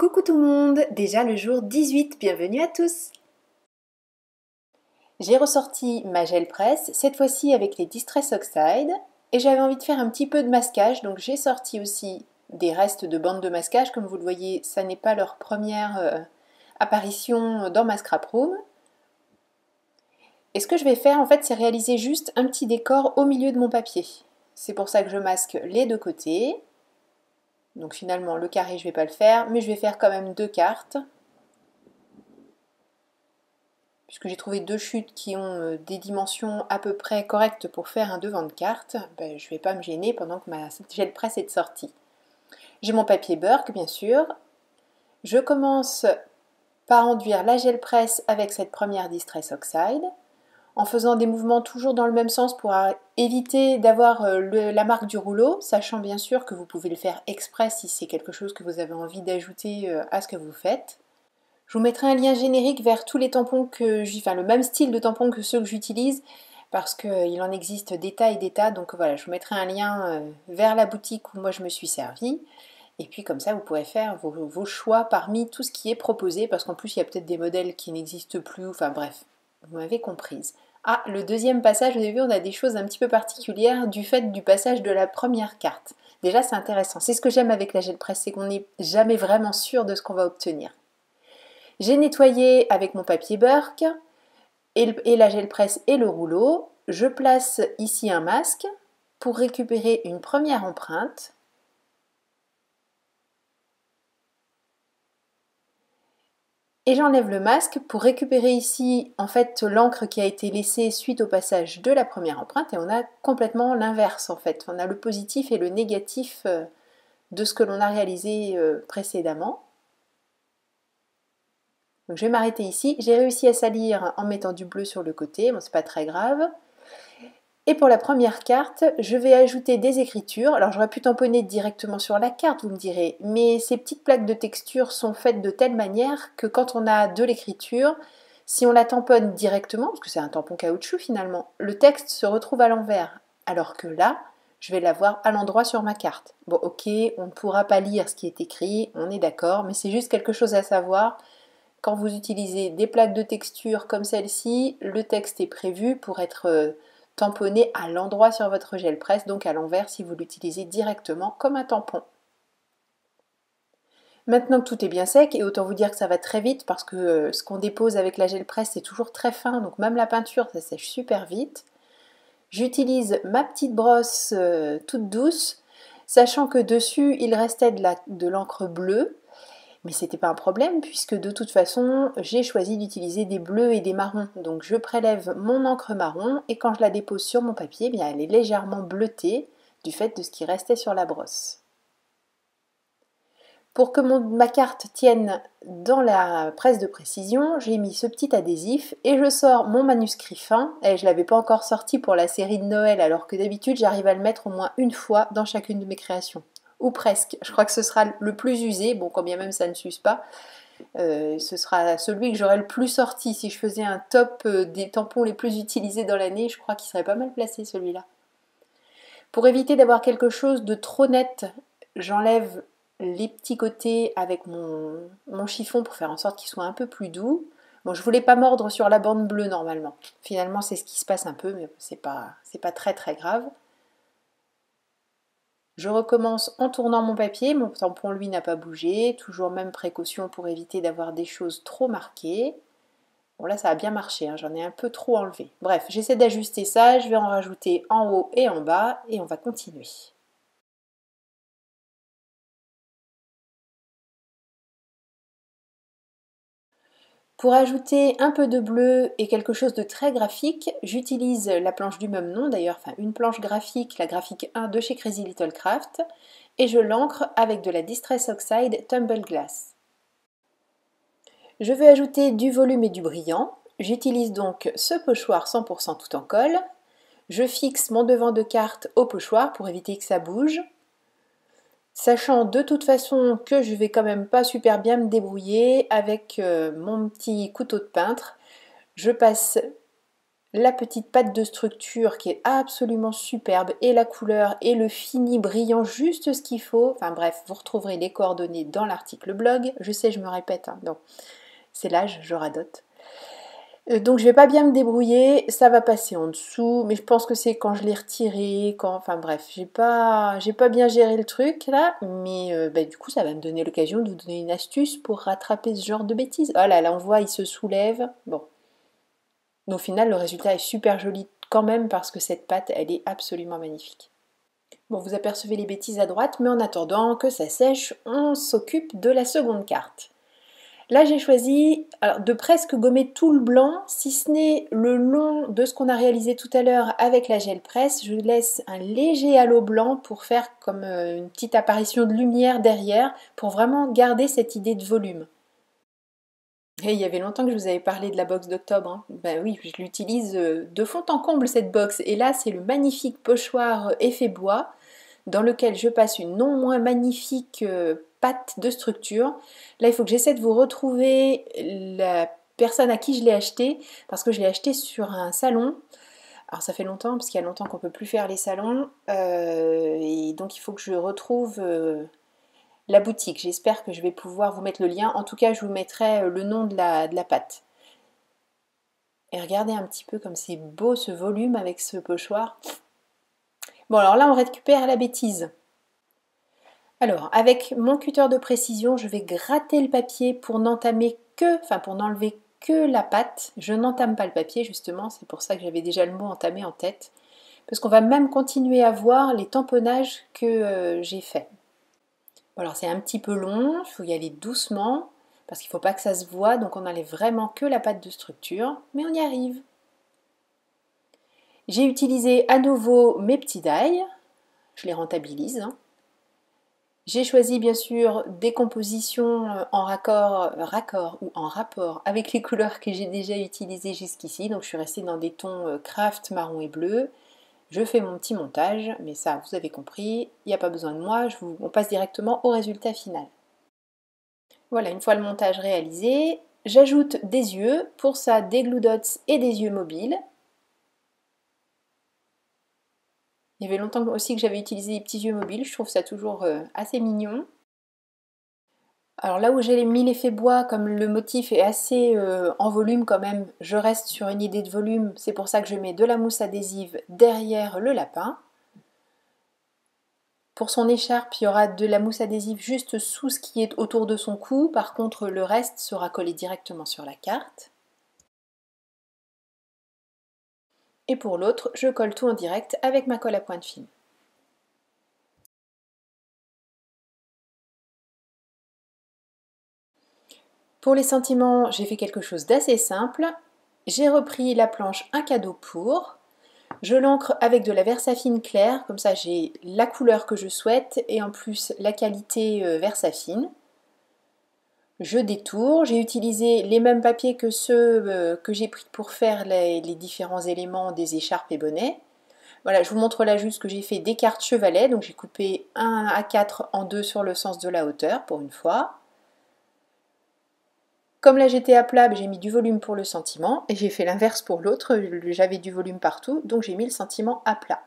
Coucou tout le monde, déjà le jour 18, bienvenue à tous. J'ai ressorti ma gel presse, cette fois-ci avec les Distress Oxide, et j'avais envie de faire un petit peu de masquage, donc j'ai sorti aussi des restes de bandes de masquage, comme vous le voyez, ça n'est pas leur première apparition dans ma scrap room. Et ce que je vais faire en fait, c'est réaliser juste un petit décor au milieu de mon papier. C'est pour ça que je masque les deux côtés. Donc finalement le carré je ne vais pas le faire, mais je vais faire quand même deux cartes. Puisque j'ai trouvé deux chutes qui ont des dimensions à peu près correctes pour faire un devant de carte, ben, je ne vais pas me gêner pendant que ma gel presse est sortie. J'ai mon papier Burke bien sûr. Je commence par enduire la gel presse avec cette première Distress Oxide, en faisant des mouvements toujours dans le même sens pour éviter d'avoir la marque du rouleau, sachant bien sûr que vous pouvez le faire exprès si c'est quelque chose que vous avez envie d'ajouter à ce que vous faites. Je vous mettrai un lien générique vers tous les tampons enfin le même style de tampons que ceux que j'utilise, parce qu'il en existe des tas et des tas, donc voilà, je vous mettrai un lien vers la boutique où moi je me suis servie, et puis comme ça vous pourrez faire vos choix parmi tout ce qui est proposé, parce qu'en plus il y a peut-être des modèles qui n'existent plus, enfin bref, vous m'avez comprise. Ah, le deuxième passage, vous avez vu, on a des choses un petit peu particulières du fait du passage de la première carte. Déjà c'est intéressant, c'est ce que j'aime avec la gel presse, c'est qu'on n'est jamais vraiment sûr de ce qu'on va obtenir. J'ai nettoyé avec mon papier Burke et la gel presse et le rouleau. Je place ici un masque pour récupérer une première empreinte. Et j'enlève le masque pour récupérer ici en fait l'encre qui a été laissée suite au passage de la première empreinte, et on a complètement l'inverse en fait. On a le positif et le négatif de ce que l'on a réalisé précédemment. Donc je vais m'arrêter ici. J'ai réussi à salir en mettant du bleu sur le côté, bon c'est pas très grave. Et pour la première carte, je vais ajouter des écritures. Alors j'aurais pu tamponner directement sur la carte, vous me direz, mais ces petites plaques de texture sont faites de telle manière que quand on a de l'écriture, si on la tamponne directement, parce que c'est un tampon caoutchouc finalement, le texte se retrouve à l'envers. Alors que là, je vais l'avoir à l'endroit sur ma carte. Bon ok, on ne pourra pas lire ce qui est écrit, on est d'accord, mais c'est juste quelque chose à savoir. Quand vous utilisez des plaques de texture comme celle-ci, le texte est prévu pour être tamponné à l'endroit sur votre gel presse, donc à l'envers si vous l'utilisez directement comme un tampon. Maintenant que tout est bien sec, et autant vous dire que ça va très vite parce que ce qu'on dépose avec la gel presse c'est toujours très fin, donc même la peinture ça sèche super vite. J'utilise ma petite brosse toute douce, sachant que dessus il restait de l'encre bleue. Mais c'était pas un problème puisque de toute façon j'ai choisi d'utiliser des bleus et des marrons. Donc je prélève mon encre marron et quand je la dépose sur mon papier, eh bien, elle est légèrement bleutée du fait de ce qui restait sur la brosse. Pour que ma carte tienne dans la presse de précision, j'ai mis ce petit adhésif et je sors mon manuscrit fin. Et je ne l'avais pas encore sorti pour la série de Noël alors que d'habitude j'arrive à le mettre au moins une fois dans chacune de mes créations. Ou presque. Je crois que ce sera le plus usé, bon quand bien même ça ne s'use pas. Ce sera celui que j'aurai le plus sorti. Si je faisais un top des tampons les plus utilisés dans l'année, je crois qu'il serait pas mal placé celui-là. Pour éviter d'avoir quelque chose de trop net, j'enlève les petits côtés avec mon chiffon pour faire en sorte qu'il soit un peu plus doux. Bon, je voulais pas mordre sur la bande bleue normalement. Finalement, c'est ce qui se passe un peu, mais c'est pas très très grave. Je recommence en tournant mon papier, mon tampon lui n'a pas bougé, toujours même précaution pour éviter d'avoir des choses trop marquées. Bon là ça a bien marché, hein, j'en ai un peu trop enlevé. Bref, j'essaie d'ajuster ça, je vais en rajouter en haut et en bas et on va continuer. Pour ajouter un peu de bleu et quelque chose de très graphique, j'utilise la planche du même nom d'ailleurs, enfin une planche graphique, la graphique 1 de chez Crazy Little Craft, et je l'encre avec de la Distress Oxide Tumble Glass. Je vais ajouter du volume et du brillant. J'utilise donc ce pochoir 100% tout en colle. Je fixe mon devant de carte au pochoir pour éviter que ça bouge. Sachant de toute façon que je vais quand même pas super bien me débrouiller avec mon petit couteau de peintre, je passe la petite pâte de structure qui est absolument superbe, et la couleur et le fini brillant, juste ce qu'il faut. Enfin bref, vous retrouverez les coordonnées dans l'article blog. Je sais, je me répète, hein, donc c'est l'âge, je radote. Donc je vais pas bien me débrouiller, ça va passer en dessous, mais je pense que c'est quand je l'ai retiré, enfin bref, j'ai pas bien géré le truc là, mais du coup ça va me donner l'occasion de vous donner une astuce pour rattraper ce genre de bêtises. Oh là, on voit, il se soulève, bon. Mais au final, le résultat est super joli quand même parce que cette pâte, elle est absolument magnifique. Bon, vous apercevez les bêtises à droite, mais en attendant que ça sèche, on s'occupe de la seconde carte. Là, j'ai choisi de presque gommer tout le blanc, si ce n'est le long de ce qu'on a réalisé tout à l'heure avec la gel presse. Je laisse un léger halo blanc pour faire comme une petite apparition de lumière derrière, pour vraiment garder cette idée de volume. Et il y avait longtemps que je vous avais parlé de la box d'octobre, hein. Ben oui, je l'utilise de fond en comble cette box. Et là, c'est le magnifique pochoir effet bois dans lequel je passe une non moins magnifique pâte de structure. Là, il faut que j'essaie de vous retrouver la personne à qui je l'ai acheté, parce que je l'ai acheté sur un salon. Alors ça fait longtemps, parce qu'il y a longtemps qu'on ne peut plus faire les salons, et donc il faut que je retrouve la boutique. J'espère que je vais pouvoir vous mettre le lien. En tout cas, je vous mettrai le nom de la pâte. Et regardez un petit peu comme c'est beau ce volume avec ce pochoir. Bon, alors là, on récupère la bêtise. Alors, avec mon cutter de précision, je vais gratter le papier pour n'enlever que la pâte. Je n'entame pas le papier, justement, c'est pour ça que j'avais déjà le mot entamé en tête. Parce qu'on va même continuer à voir les tamponnages que j'ai faits. Bon, alors, c'est un petit peu long, il faut y aller doucement, parce qu'il ne faut pas que ça se voie, donc on n'enlève vraiment que la pâte de structure, mais on y arrive. J'ai utilisé à nouveau mes petits die, je les rentabilise, hein. J'ai choisi bien sûr des compositions en raccord ou en rapport avec les couleurs que j'ai déjà utilisées jusqu'ici. Donc je suis restée dans des tons craft, marron et bleu. Je fais mon petit montage, mais ça vous avez compris, il n'y a pas besoin de moi, on passe directement au résultat final. Voilà, une fois le montage réalisé, j'ajoute des yeux, pour ça des glue dots et des yeux mobiles. Il y avait longtemps aussi que j'avais utilisé des petits yeux mobiles, je trouve ça toujours assez mignon. Alors là où j'ai mis l'effet bois, comme le motif est assez en volume quand même, je reste sur une idée de volume, c'est pour ça que je mets de la mousse adhésive derrière le lapin. Pour son écharpe, il y aura de la mousse adhésive juste sous ce qui est autour de son cou, par contre le reste sera collé directement sur la carte. Et pour l'autre, je colle tout en direct avec ma colle à pointe fine. Pour les sentiments, j'ai fait quelque chose d'assez simple. J'ai repris la planche Un cadeau pour. Je l'encre avec de la Versafine claire, comme ça j'ai la couleur que je souhaite et en plus la qualité Versafine. Je détourne, j'ai utilisé les mêmes papiers que ceux que j'ai pris pour faire les différents éléments des écharpes et bonnets. Voilà, je vous montre là juste que j'ai fait des cartes chevalet, donc j'ai coupé un A4 en deux sur le sens de la hauteur pour une fois. Comme là j'étais à plat, j'ai mis du volume pour le sentiment et j'ai fait l'inverse pour l'autre, j'avais du volume partout, donc j'ai mis le sentiment à plat.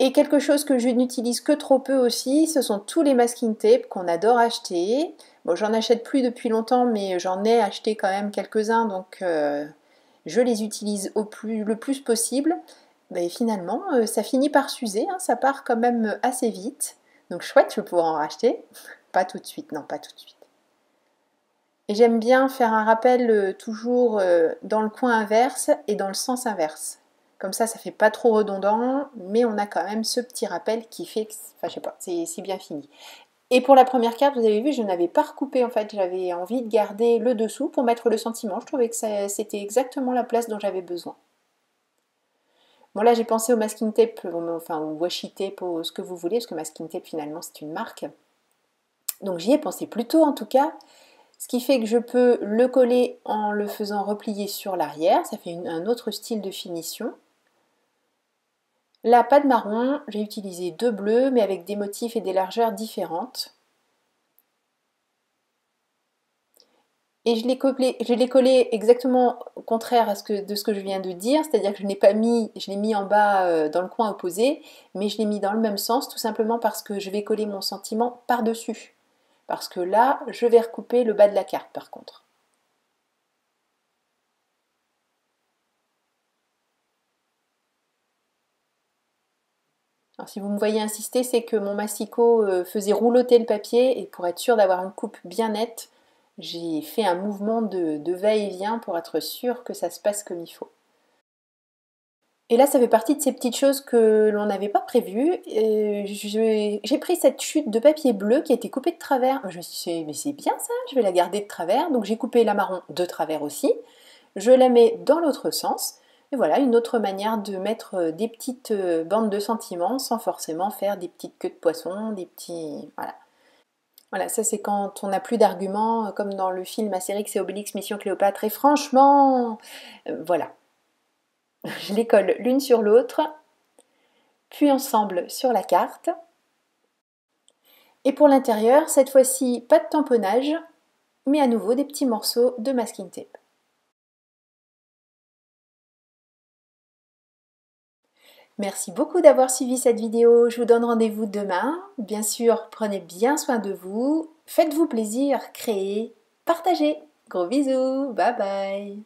Et quelque chose que je n'utilise que trop peu aussi, ce sont tous les masking tape qu'on adore acheter. Bon, j'en achète plus depuis longtemps, mais j'en ai acheté quand même quelques-uns, donc je les utilise le plus possible. Mais finalement, ça finit par s'user, hein, ça part quand même assez vite. Donc chouette, je vais pouvoir en racheter. Pas tout de suite, non, pas tout de suite. Et j'aime bien faire un rappel toujours dans le coin inverse et dans le sens inverse. Comme ça fait pas trop redondant, mais on a quand même ce petit rappel qui fait que, enfin je sais pas, c'est bien fini. Et pour la première carte, vous avez vu, je n'avais pas recoupé en fait, j'avais envie de garder le dessous pour mettre le sentiment. Je trouvais que c'était exactement la place dont j'avais besoin. Bon là j'ai pensé au masking tape, enfin au washi tape, ce que vous voulez, parce que masking tape finalement c'est une marque. Donc j'y ai pensé plus tôt en tout cas. Ce qui fait que je peux le coller en le faisant replier sur l'arrière, ça fait un autre style de finition. La pâte marron, j'ai utilisé deux bleus mais avec des motifs et des largeurs différentes. Et je l'ai collé exactement au contraire de ce que je viens de dire, c'est-à-dire que je l'ai mis en bas dans le coin opposé, mais je l'ai mis dans le même sens, tout simplement parce que je vais coller mon sentiment par-dessus. Parce que là, je vais recouper le bas de la carte par contre. Alors, si vous me voyez insister, c'est que mon massicot faisait rouloter le papier et pour être sûr d'avoir une coupe bien nette, j'ai fait un mouvement de va-et-vient pour être sûr que ça se passe comme il faut. Et là, ça fait partie de ces petites choses que l'on n'avait pas prévues. J'ai pris cette chute de papier bleu qui a été coupée de travers. Je me suis dit, mais c'est bien ça, je vais la garder de travers. Donc j'ai coupé la marron de travers aussi. Je la mets dans l'autre sens. Et voilà, une autre manière de mettre des petites bandes de sentiments sans forcément faire des petites queues de poisson, des petits... Voilà. Voilà, ça c'est quand on n'a plus d'arguments, comme dans le film Astérix et Obélix Mission Cléopâtre. Et franchement, voilà. Je les colle l'une sur l'autre, puis ensemble sur la carte. Et pour l'intérieur, cette fois-ci, pas de tamponnage, mais à nouveau des petits morceaux de masking tape. Merci beaucoup d'avoir suivi cette vidéo. Je vous donne rendez-vous demain. Bien sûr, prenez bien soin de vous. Faites-vous plaisir, créez, partagez. Gros bisous, bye bye.